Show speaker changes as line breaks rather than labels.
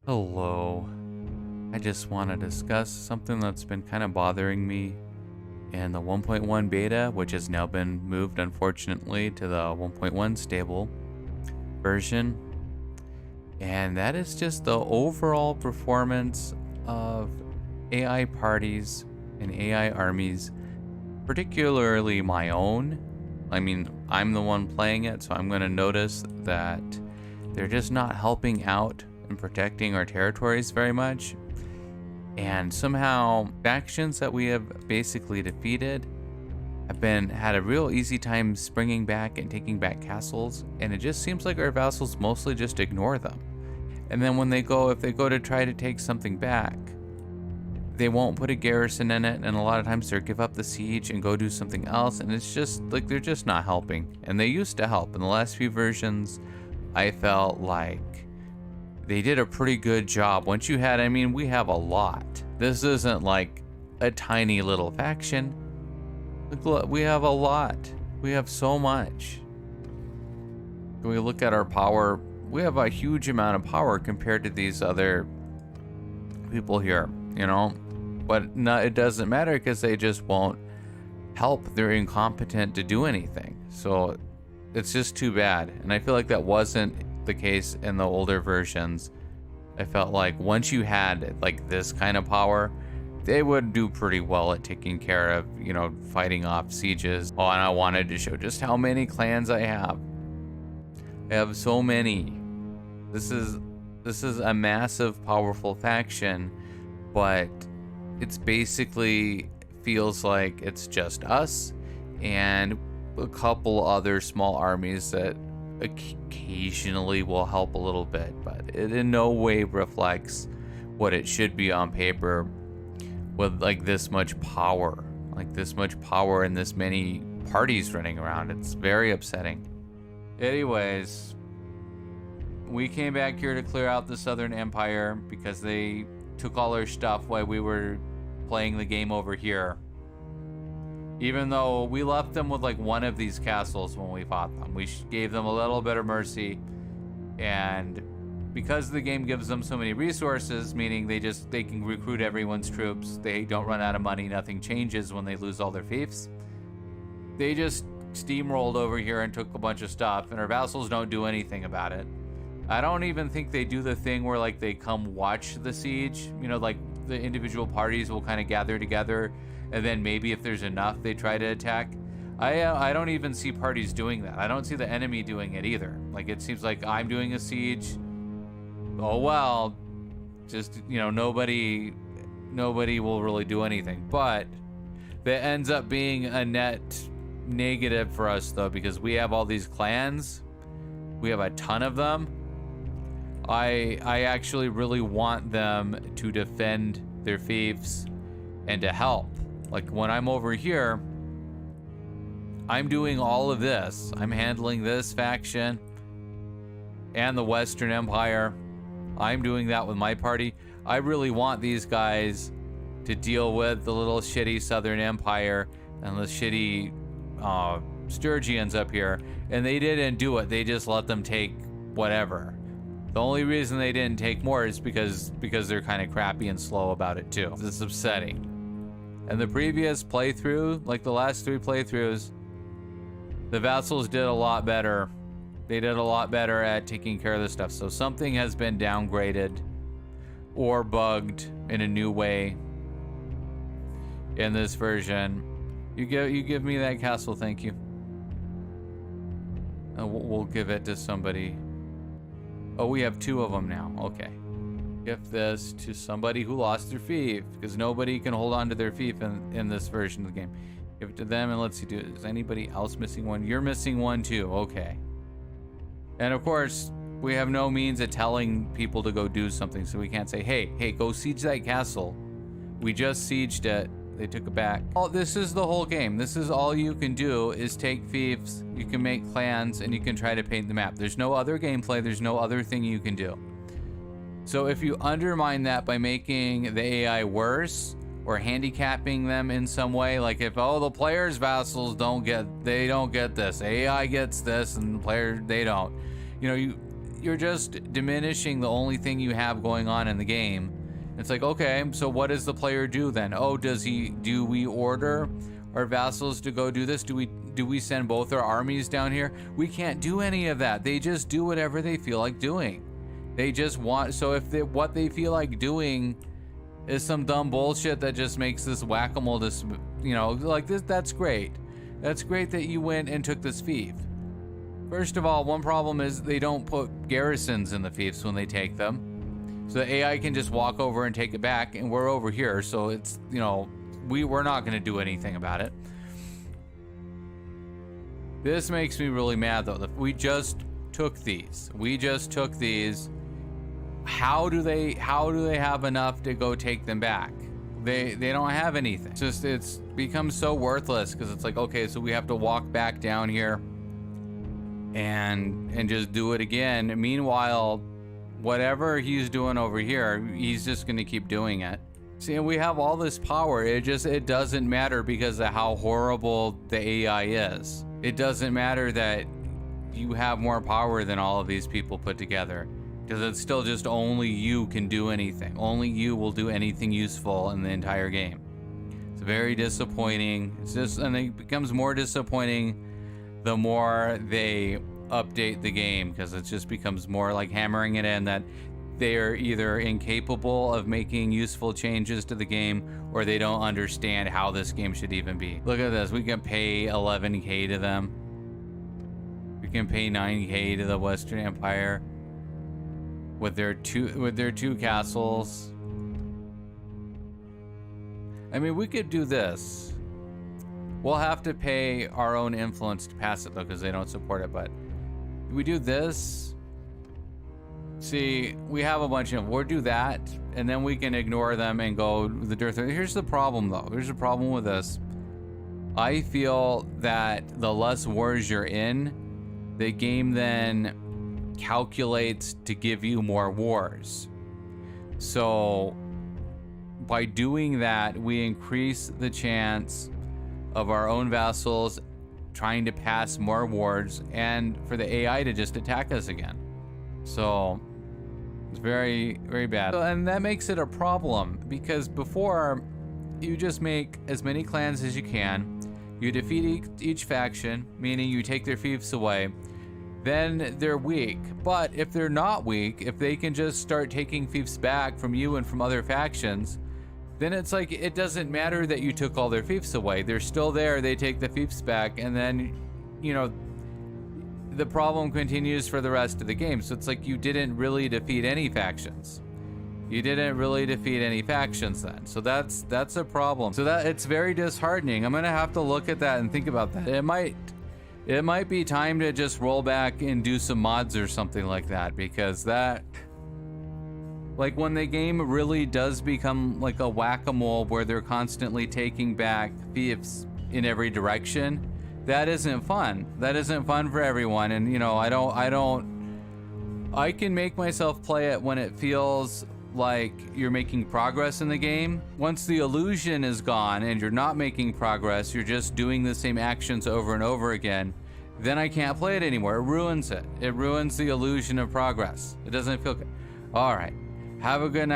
Hello. I just want to discuss something that's been kind of bothering me in the 1.1 beta, which has now been moved, unfortunately, to the 1.1 stable version. And that is just the overall performance of AI parties and AI armies, particularly my own. I mean, I'm the one playing it, so I'm going to notice that they're just not helping out and protecting our territories very much. And somehow factions that we have basically defeated have had a real easy time springing back and taking back castles, and it just seems like our vassals mostly just ignore them. And then when if they go to try to take something back, they won't put a garrison in it, and a lot of times they'll give up the siege and go do something else, and it's just like they're just not helping. And they used to help in the last few versions. I felt like they did a pretty good job. Once you had, I mean, we have a lot. This isn't like a tiny little faction. Look, we have a lot. We have so much. When we look at our power, we have a huge amount of power compared to these other people here, you know? But no, it doesn't matter because they just won't help. They're incompetent to do anything. So it's just too bad. And I feel like that wasn't the case in the older versions. I felt like once you had like this kind of power, they would do pretty well at taking care of, you know, fighting off sieges. Oh, and I wanted to show just how many clans I have. I have so many. This is a massive, powerful faction, but it's basically feels like it's just us and a couple other small armies that occasionally will help a little bit, but it in no way reflects what it should be on paper with like this much power and this many parties running around. It's very upsetting. Anyways, we came back here to clear out the Southern Empire because they took all our stuff while we were playing the game over here. Even though we left them with like one of these castles when we fought them. We gave them a little bit of mercy. And because the game gives them so many resources, meaning they can recruit everyone's troops, they don't run out of money, nothing changes when they lose all their fiefs. They just steamrolled over here and took a bunch of stuff, and our vassals don't do anything about it. I don't even think they do the thing where like they come watch the siege. You know, like the individual parties will kind of gather together, and then maybe if there's enough, they try to attack. I don't even see parties doing that. I don't see the enemy doing it either. Like, it seems like I'm doing a siege. Oh, well, just, you know, nobody will really do anything. But that ends up being a net negative for us, though, because we have all these clans. We have a ton of them. I actually really want them to defend their fiefs and to help. Like, when I'm over here, I'm doing all of this. I'm handling this faction and the Western Empire. I'm doing that with my party. I really want these guys to deal with the little shitty Southern Empire and the shitty Sturgians up here. And they didn't do it. They just let them take whatever. The only reason they didn't take more is because they're kind of crappy and slow about it too. It's upsetting. And the previous playthrough, like the last 3 playthroughs, the Vassals did a lot better. They did a lot better at taking care of this stuff. So something has been downgraded or bugged in a new way in this version. You give me that castle, thank you. We'll give it to somebody. Oh, we have 2 of them now. Okay. Give this to somebody who lost their fief, because nobody can hold on to their fief in this version of the game. Give it to them, and let's see, is anybody else missing one? You're missing one too, okay. And of course, we have no means of telling people to go do something, so we can't say, hey, go siege that castle. We just sieged it, they took it back. Oh, this is the whole game. This is all you can do is take fiefs, you can make clans, and you can try to paint the map. There's no other gameplay, there's no other thing you can do. So if you undermine that by making the AI worse, or handicapping them in some way, like if, oh, the players' vassals don't get this, AI gets this, and the player, they don't. You know, you're just diminishing the only thing you have going on in the game. It's like, okay, so what does the player do then? Oh, do we order our vassals to go do this? Do we send both our armies down here? We can't do any of that. They just do whatever they feel like doing. They just want, so if what they feel like doing is some dumb bullshit that just makes this whack-a-mole, this, you know, like this, that's great. That's great that you went and took this fief. First of all, one problem is they don't put garrisons in the fiefs when they take them. So the AI can just walk over and take it back, and we're over here, so it's, you know, we're not going to do anything about it. This makes me really mad, though. We just took these. How do they have enough to go take them back? They don't have anything. It's become so worthless, because it's like, okay, so we have to walk back down here and just do it again. Meanwhile, whatever he's doing over here, he's just going to keep doing it. See, and we have all this power. It doesn't matter because of how horrible the AI is. It doesn't matter that you have more power than all of these people put together, because it's still just only you can do anything. Only you will do anything useful in the entire game. It's very disappointing. It's just, and it becomes more disappointing the more they update the game, because it just becomes more like hammering it in that they're either incapable of making useful changes to the game, or they don't understand how this game should even be. Look at this. We can pay 11k to them. We can pay 9k to the Western Empire with their two castles. I mean, we could do this. We'll have to pay our own influence to pass it, though, because they don't support it. But we do this. See, we have a bunch of, we'll do that, and then we can ignore them and go the dirt. Here's the problem, though. Here's the problem with this. I feel that the less wars you're in, the game then calculates to give you more wars. So by doing that, we increase the chance of our own vassals trying to pass more wars and for the AI to just attack us again. So it's very, very bad. And that makes it a problem, because before, you just make as many clans as you can, you defeat each faction, meaning you take their fiefs away, then they're weak. But if they're not weak, if they can just start taking fiefs back from you and from other factions, then it's like, it doesn't matter that you took all their fiefs away. They're still there, they take the fiefs back, and then, you know, the problem continues for the rest of the game. So it's like you didn't really defeat any factions. You didn't really defeat any factions then. So that's a problem. So that it's very disheartening. I'm gonna have to look at that and think about that. It might be time to just roll back and do some mods or something like that, because that, like, when the game really does become like a whack-a-mole where they're constantly taking back fiefs in every direction, that isn't fun. That isn't fun for everyone. And, you know, I can make myself play it when it feels like you're making progress in the game. Once the illusion is gone and you're not making progress, you're just doing the same actions over and over again, then I can't play it anymore. It ruins it. It ruins the illusion of progress. It doesn't feel good. All right. Have a good night.